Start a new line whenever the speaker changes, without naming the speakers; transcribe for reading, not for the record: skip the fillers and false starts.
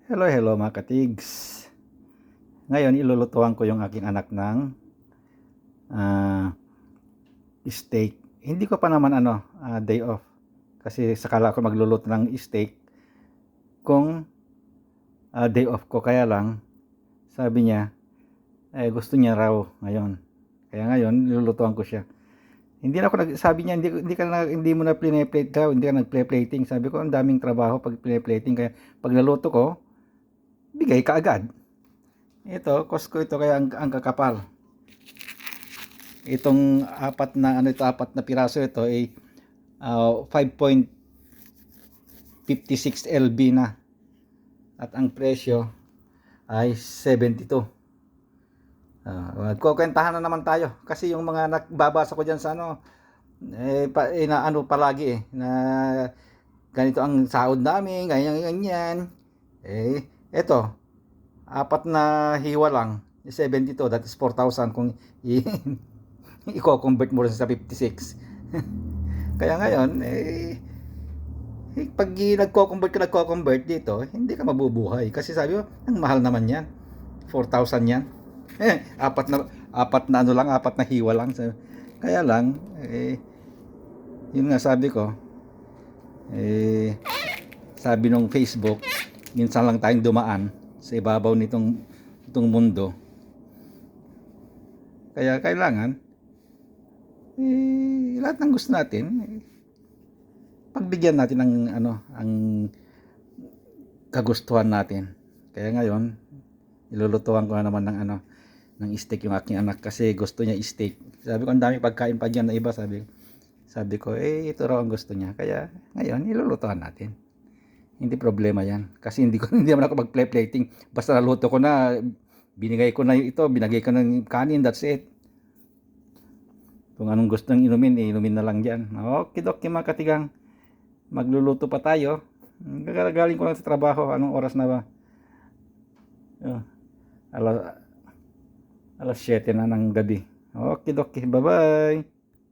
Hello, hello mga katigs. Ngayon, ilulutuan ko yung aking anak ng ah, steak. Hindi ko pa naman day off. Kasi sakala ako magluluto ng steak kung day off ko. Kaya lang, sabi niya, gusto niya raw ngayon. Kaya ngayon, ilulutuan ko siya. Hindi na ako sabi niya, hindi mo na plate daw, hindi ka nag-plating. Sabi ko, ang daming trabaho pag plating. Kaya pag naluto ko, bigay ka agad. Ito, Costco ito kaya ang kakapal. Itong apat na piraso ito ay 5.56 LB na. At ang presyo ay 72. Magkukwentahan na naman tayo kasi yung mga nagbabasa ko diyan sa palagi na ganito ang sahod namin, ganyan ganyan. Eto, apat na hiwa lang, 72, that is 4,000 kung i-convert mo rin sa 56. Kaya ngayon, pag nagko-convert dito, hindi ka mabubuhay. Kasi sabi mo, ang mahal naman yan. 4,000 yan. Apat na hiwa lang. Kaya lang, yun nga sabi ko, sabi nung Facebook, minsan lang tayong dumaan sa ibabaw itong mundo. Kaya kailangan, lahat ng gusto natin, pagbigyan natin ang kagustuhan natin. Kaya ngayon, ilulutuan ko na naman ng steak yung aking anak kasi gusto niya steak. Sabi ko, ang dami pagkain pa diyan na iba, sabi ko, ito raw ang gusto niya. Kaya ngayon, ilulutuan natin. Hindi problema yan. Kasi hindi naman ako mag-plating. Basta naluto ko na, binigay ko ng kanin, that's it. Kung anong gustong inumin, inumin na lang dyan. Okay, mga katigang. Magluluto pa tayo. Galing ko lang sa trabaho. Anong oras na ba? Alas 7 na ng gabi. Okay, bye bye.